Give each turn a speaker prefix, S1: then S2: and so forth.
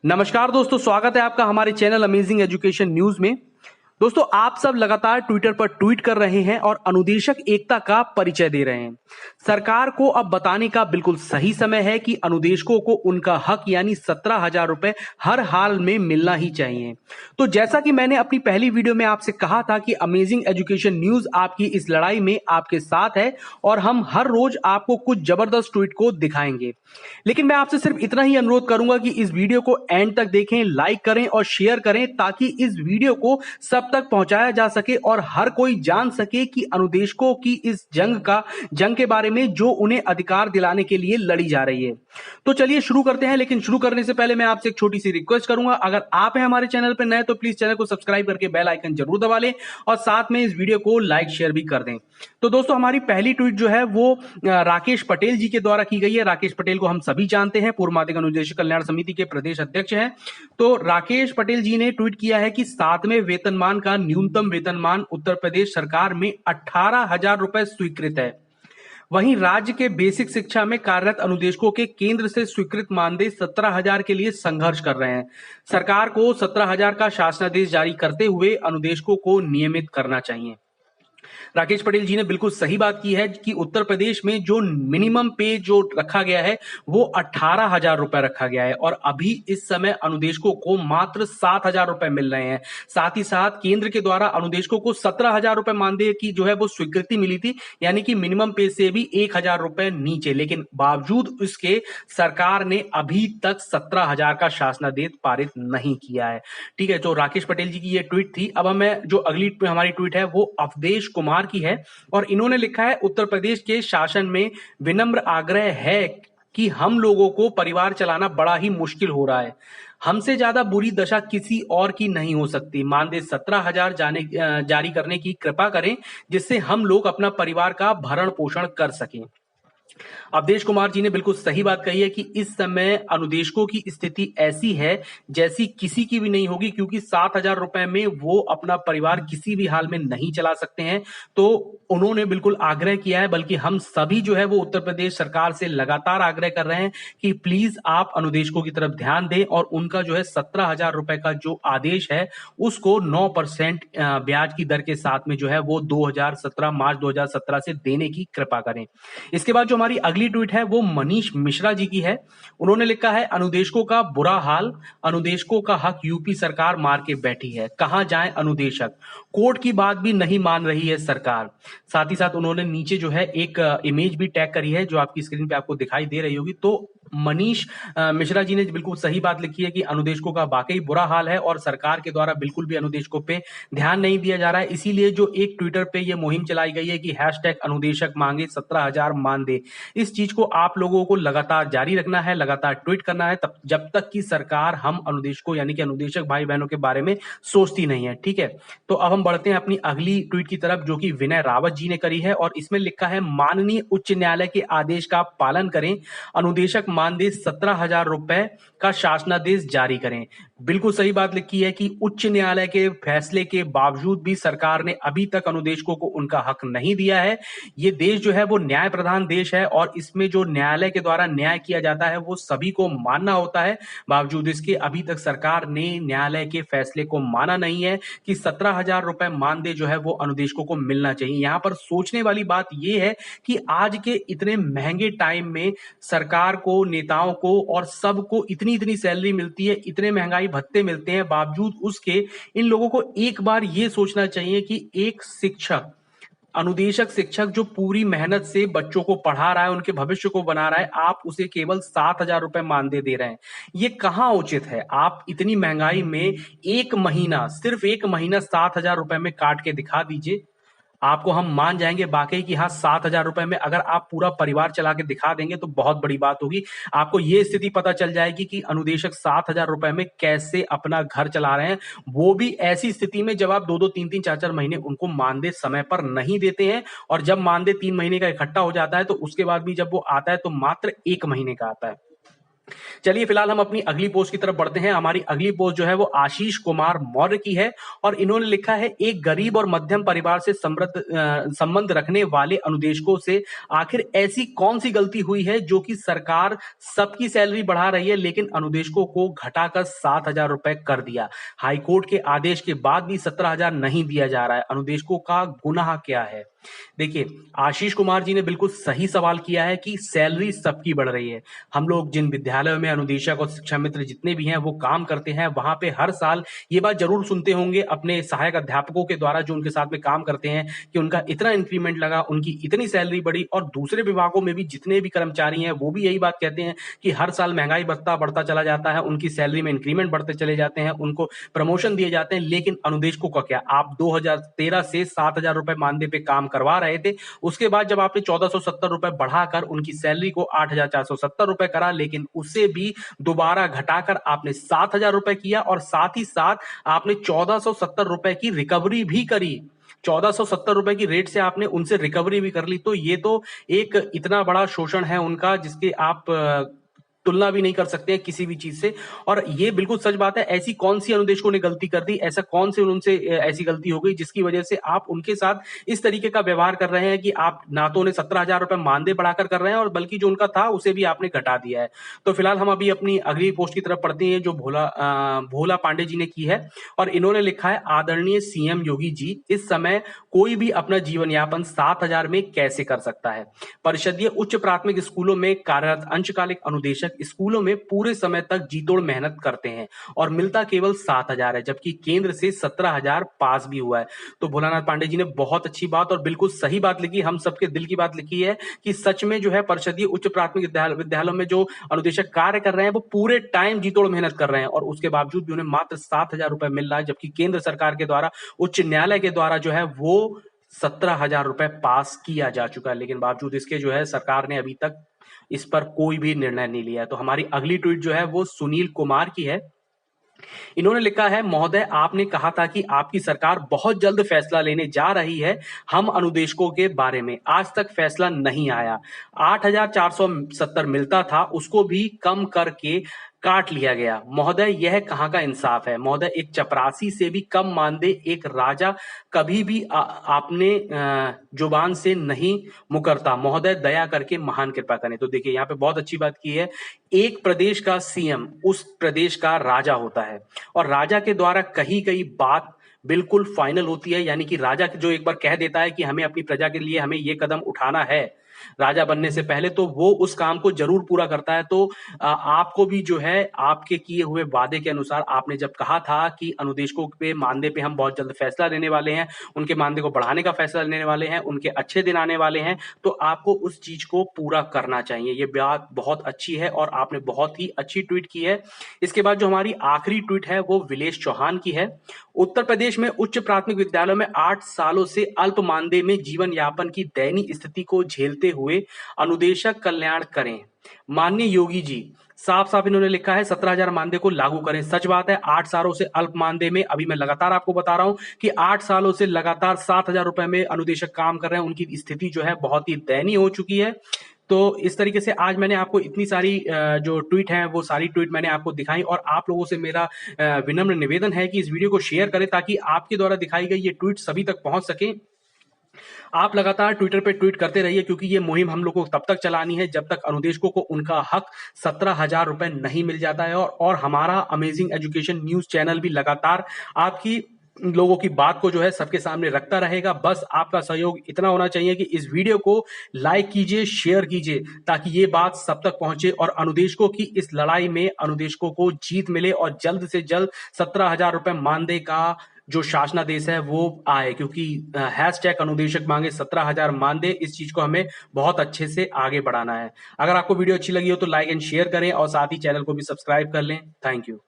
S1: नमस्कार दोस्तों, स्वागत है आपका हमारे चैनल अमेजिंग एजुकेशन न्यूज में। दोस्तों, आप सब लगातार ट्विटर पर ट्वीट कर रहे हैं और अनुदेशक एकता का परिचय दे रहे हैं। सरकार को अब बताने का बिल्कुल सही समय है कि अनुदेशकों को उनका हक यानी 17,000 रुपए हर हाल में मिलना ही चाहिए। तो जैसा कि मैंने अपनी पहली वीडियो में आपसे कहा था कि अमेजिंग एजुकेशन न्यूज आपकी इस लड़ाई में आपके साथ है और हम हर रोज आपको कुछ जबरदस्त ट्वीट को दिखाएंगे। लेकिन मैं आपसे सिर्फ इतना ही अनुरोध करूंगा कि इस वीडियो को एंड तक देखें, लाइक करें और शेयर करें ताकि इस वीडियो को सब तक पहुंचाया जा सके और हर कोई जान सके कि अनुदेशकों की इस जंग के बारे में जो उन्हें अधिकार दिलाने के लिए लड़ी जा रही है। तो चलिए शुरू करते हैं, लेकिन शुरू करने से पहले मैं आपसे एक छोटी सी रिक्वेस्ट करूंगा। अगर आप हैं हमारे चैनल पर नए तो प्लीज चैनल को सब्सक्राइब करके बेल आइकन जरूर दबा लें और साथ में इस वीडियो को लाइक शेयर भी कर दें। तो दोस्तों, हमारी पहली ट्वीट जो है वो राकेश पटेल जी के द्वारा की गई है। राकेश पटेल को हम सभी जानते हैं, पूर्व माध्यमिक अनुदेशक कल्याण समिति के प्रदेश अध्यक्ष हैं। तो राकेश पटेल जी ने ट्वीट किया है कि 7वें वेतनमान का न्यूनतम वेतनमान उत्तर प्रदेश सरकार में 18,000 रुपए स्वीकृत है। वहीं राज्य के बेसिक शिक्षा में कार्यरत अनुदेशकों के केंद्र से स्वीकृत मानदेय 17,000 के लिए संघर्ष कर रहे हैं। सरकार को 17,000 का शासनादेश जारी करते हुए अनुदेशकों को नियमित करना चाहिए। राकेश पटेल जी ने बिल्कुल सही बात की है कि उत्तर प्रदेश में जो मिनिमम पे जो रखा गया है वो 18,000 रुपए रखा गया है और अभी इस समय अनुदेशकों को मात्र 7,000 रुपए मिल रहे हैं। साथ ही साथ केंद्र के द्वारा अनुदेशकों को 17,000 रुपए मानदेय की जो है वो स्वीकृति मिली थी, यानी कि मिनिमम पे से भी 1,000 रुपए नीचे, लेकिन बावजूद इसके सरकार ने अभी तक 17,000 का शासनादेश पारित नहीं किया है। ठीक है, तो राकेश पटेल जी की ये ट्वीट थी। अब हमें जो अगली हमारी ट्वीट है वो अवधेश कुमार की है और इन्होंने लिखा है, उत्तर प्रदेश के शासन में विनम्र आग्रह है कि हम लोगों को परिवार चलाना बड़ा ही मुश्किल हो रहा है। हमसे ज्यादा बुरी दशा किसी और की नहीं हो सकती। मानदेय 17,000 जारी करने की कृपा करें जिससे हम लोग अपना परिवार का भरण पोषण कर सकें। अवधेश कुमार जी ने बिल्कुल सही बात कही है कि इस समय अनुदेशकों की स्थिति ऐसी है जैसी किसी की भी नहीं होगी, क्योंकि 7,000 रुपए में वो अपना परिवार किसी भी हाल में नहीं चला सकते हैं। तो उन्होंने बिल्कुल आग्रह किया है, बल्कि हम सभी जो है वो उत्तर प्रदेश सरकार से लगातार आग्रह कर रहे हैं कि प्लीज आप अनुदेशकों की तरफ ध्यान दें और उनका जो है 17,000 रुपए का जो आदेश है उसको 9% ब्याज की दर के साथ में जो है वो मार्च 2017 से देने की कृपा करें। इसके बाद जो हमारी अगली ट्वीट है वो मनीष मिश्रा जी की है। उन्होंने लिखा है, अनुदेशकों का बुरा हाल, अनुदेशकों का हक यूपी सरकार मार के बैठी है, कहां जाए अनुदेशक, कोर्ट की बात भी नहीं मान रही है सरकार। साथ ही साथ उन्होंने नीचे जो है एक इमेज भी टैग करी है जो आपकी स्क्रीन पे आपको दिखाई दे रही होगी। तो मनीष मिश्रा जी ने बिल्कुल सही बात लिखी है कि अनुदेशकों का वाकई बुरा हाल है और सरकार के द्वारा बिल्कुल भी अनुदेशकों पे ध्यान नहीं दिया जा रहा है। इसीलिए जो एक ट्विटर पे ये मुहिम चलाई गई है कि हैशटैग अनुदेशक मांगे 17,000 मानदेय, इस चीज को आप लोगों को लगातार जारी रखना है, लगातार ट्वीट करना है, तब जब तक कि सरकार हम अनुदेशकों यानी कि अनुदेशक भाई बहनों के बारे में सोचती नहीं है। ठीक है, तो अब हम बढ़ते हैं अपनी अगली ट्वीट की तरफ जो कि विनय रावत जी ने करी है और इसमें लिखा है, माननीय उच्च न्यायालय के आदेश का पालन करें, अनुदेशक मानदेय 17,000 रुपए का शासनादेश जारी करें। बिल्कुल सही बात लिखी है कि उच्च न्यायालय के फैसले के बावजूद भी सरकार ने अभी तक अनुदेशकों को उनका हक नहीं दिया है। ये देश जो है वो न्याय प्रधान देश है और इसमें जो न्यायालय के द्वारा न्याय किया जाता है वो सभी को मानना होता है। बावजूद इसके अभी तक सरकार ने न्यायालय के फैसले को माना नहीं है कि 17,000 रुपए मानदेय जो है वो अनुदेशकों को मिलना चाहिए। यहाँ पर सोचने वाली बात यह है कि आज के इतने महंगे टाइम में सरकार को, नेताओं को और सबको इतनी इतनी सैलरी मिलती है, इतने महंगाई भत्ते मिलते हैं, बावजूद उसके इन लोगों को एक बार ये सोचना चाहिए कि एक शिक्षक, अनुदेशक शिक्षक जो पूरी मेहनत से बच्चों को पढ़ा रहा है, उनके भविष्य को बना रहा है, आप उसे केवल 7,000 रुपए मानदेय दे रहे हैं। ये कहां उचित है? आप इतनी महंगाई में एक महीना, सिर्फ एक महीना 7,000 रुपए में काट के दिखा दीजिए, आपको हम मान जाएंगे वाकई कि हाँ 7,000 रुपए में अगर आप पूरा परिवार चला के दिखा देंगे तो बहुत बड़ी बात होगी। आपको ये स्थिति पता चल जाएगी कि अनुदेशक 7,000 रुपए में कैसे अपना घर चला रहे हैं, वो भी ऐसी स्थिति में जब आप 2-2, 3-3, 4-4 महीने उनको मानदेय समय पर नहीं देते हैं और जब मानदेय 3 महीने का इकट्ठा हो जाता है तो उसके बाद भी जब वो आता है तो मात्र 1 महीने का आता है। चलिए फिलहाल हम अपनी अगली पोस्ट की तरफ बढ़ते हैं। हमारी अगली पोस्ट जो है वो आशीष कुमार मौर्य की है और इन्होंने लिखा है, एक गरीब और मध्यम परिवार से संबंध रखने वाले अनुदेशकों से आखिर ऐसी कौन सी गलती हुई है जो कि सरकार सबकी सैलरी बढ़ा रही है लेकिन अनुदेशकों को घटाकर 7,000 रुपए कर दिया। हाईकोर्ट के आदेश के बाद भी 17,000 नहीं दिया जा रहा है। अनुदेशकों का गुनाह क्या है? देखिए, आशीष कुमार जी ने बिल्कुल सही सवाल किया है कि सैलरी सबकी बढ़ रही है। हम लोग जिन विद्यालयों में अनुदेशक और शिक्षा मित्र जितने भी हैं वो काम करते हैं, वहां पे हर साल ये बात जरूर सुनते होंगे अपने सहायक अध्यापकों के द्वारा जो उनके साथ में काम करते हैं कि उनका इतना इंक्रीमेंट लगा, उनकी इतनी सैलरी बढ़ी। और दूसरे विभागों में भी जितने भी कर्मचारी हैं वो भी यही बात कहते हैं कि हर साल महंगाई बढ़ता बढ़ता चला जाता है, उनकी सैलरी में इंक्रीमेंट बढ़ते चले जाते हैं, उनको प्रमोशन दिए जाते हैं। लेकिन अनुदेशकों का क्या? आप 2013 से 7,000 रुपए मानदेय पे काम करवा रहे थे, उसके बाद जब आपने 1,470 रुपए बढ़ाकर उनकी सैलरी को 8,470 रुपए करा, लेकिन उसे भी दोबारा घटाकर आपने 7,000 रुपए किया और साथ ही साथ आपने 1,470 रुपए की रिकवरी भी करी। 1,470 रुपए की रेट से आपने उनसे रिकवरी भी कर ली। तो ये तो एक इतना बड़ा शोषण है उनका जिसके आप तुलना भी नहीं कर सकते हैं किसी भी चीज से। और ये बिल्कुल सच बात है। ऐसी कौन सी अनुदेशकों ने गलती कर दी, ऐसा कौन से उनसे ऐसी गलती हो गई जिसकी वजह से आप उनके साथ इस तरीके का व्यवहार कर रहे हैं कि आप ना तो उन्हें 17,000 रुपए मानदेय बढ़ाकर कर रहे हैं और बल्कि जो उनका था उसे भी आपने घटा दिया है। तो फिलहाल हम अभी अपनी अगली पोस्ट की तरफ पढ़ते हैं जो भोला पांडे जी ने की है और इन्होंने लिखा है, आदरणीय सीएम योगी जी, इस समय कोई भी अपना जीवन यापन 7,000 में कैसे कर सकता है? परिषदीय उच्च प्राथमिक स्कूलों में कार्यरत अंशकालिक अनुदेशक स्कूलों में पूरे समय तक जीतोड़ मेहनत करते हैं और मिलता केवल 7,000 है, जबकि केंद्र से 17,000 पास भी हुआ है। तो भोलानाथ पांडे जी ने बहुत अच्छी बात और बिल्कुल सही बात लिखी, हम सबके दिल की बात लिखी है कि सच में जो है परिषदीय उच्च प्राथमिक विद्यालयों में जो अनुदेशक कार्य कर रहे हैं वो पूरे टाइम जीतोड़ मेहनत कर रहे हैं और उसके बावजूद भी उन्हें मात्र 7,000 रुपए मिल रहा है, जबकि केंद्र सरकार के द्वारा उच्च न्यायालय के द्वारा जो है वो 17,000 रुपए पास किया जा चुका है। लेकिन बावजूद इसके जो है सरकार ने अभी तक इस पर कोई भी निर्णय नहीं लिया है। तो हमारी अगली ट्वीट जो है वो सुनील कुमार की है। इन्होंने लिखा है, महोदय आपने कहा था कि आपकी सरकार बहुत जल्द फैसला लेने जा रही है हम अनुदेशकों के बारे में, आज तक फैसला नहीं आया। 8,470 मिलता था उसको भी कम करके काट लिया गया। महोदय यह कहां का इंसाफ है? महोदय एक चपरासी से भी कम मानदेय एक राजा कभी भी आपने जुबान से नहीं मुकरता। महोदय दया करके महान कृपा करें। तो देखिए यहाँ पे बहुत अच्छी बात की है, एक प्रदेश का सीएम उस प्रदेश का राजा होता है और राजा के द्वारा कही गई बात बिल्कुल फाइनल होती है। यानी कि राजा जो एक बार कह देता है कि हमें अपनी प्रजा के लिए हमें ये कदम उठाना है राजा बनने से पहले, तो वो उस काम को जरूर पूरा करता है। तो आपको भी जो है आपके किए हुए वादे के अनुसार आपने जब कहा था कि अनुदेशकों पे मानदेय पे हम बहुत जल्द फैसला लेने वाले हैं, उनके मानदेय को बढ़ाने का फैसला लेने वाले हैं, उनके अच्छे दिन आने वाले हैं, तो आपको उस चीज को पूरा करना चाहिए। ये बात बहुत अच्छी है और आपने बहुत ही अच्छी ट्वीट की है। इसके बाद जो हमारी आखिरी ट्वीट है वो विलेश चौहान की है। उत्तर प्रदेश में उच्च प्राथमिक विद्यालयों में 8 सालों से अल्प मानदेय में जीवन यापन की दयनीय स्थिति को झेलते हुए अनुदेशक कल्याण करें। माननीय योगी जी, साफ साफ इन्होंने लिखा है 17,000 मानदेय को लागू करें। सच बात है, 8 सालों से अल्प मानदेय में, अभी मैं लगातार आपको बता रहा हूं कि 8 सालों से लगातार 7,000 रुपए में अनुदेशक काम कर रहे हैं, उनकी स्थिति जो है बहुत ही दयनीय हो चुकी है। तो इस तरीके से आज मैंने आपको इतनी सारी जो ट्वीट हैं वो सारी ट्वीट मैंने आपको दिखाई और आप लोगों से मेरा विनम्र निवेदन है कि इस वीडियो को शेयर करें ताकि आपके द्वारा दिखाई गई ये ट्वीट सभी तक पहुंच सके। आप लगातार ट्विटर पे ट्वीट करते रहिए क्योंकि ये मुहिम हम लोग को तब तक चलानी है जब तक अनुदेशकों को उनका हक 17,000 रुपए नहीं मिल जाता है। और हमारा अमेजिंग एजुकेशन न्यूज चैनल भी लगातार आपकी लोगों की बात को जो है सबके सामने रखता रहेगा। बस आपका सहयोग इतना होना चाहिए कि इस वीडियो को लाइक कीजिए, शेयर कीजिए ताकि ये बात सब तक पहुंचे और अनुदेशकों की इस लड़ाई में अनुदेशकों को जीत मिले और जल्द से जल्द 17,000 रुपए मानदेय का जो शासनादेश है वो आए, क्योंकि हैशटैग अनुदेशक मांगे 17,000 मानदेय, इस चीज को हमें बहुत अच्छे से आगे बढ़ाना है। अगर आपको वीडियो अच्छी लगी हो तो लाइक एंड शेयर करें और साथ ही चैनल को भी सब्सक्राइब कर लें। Thank you.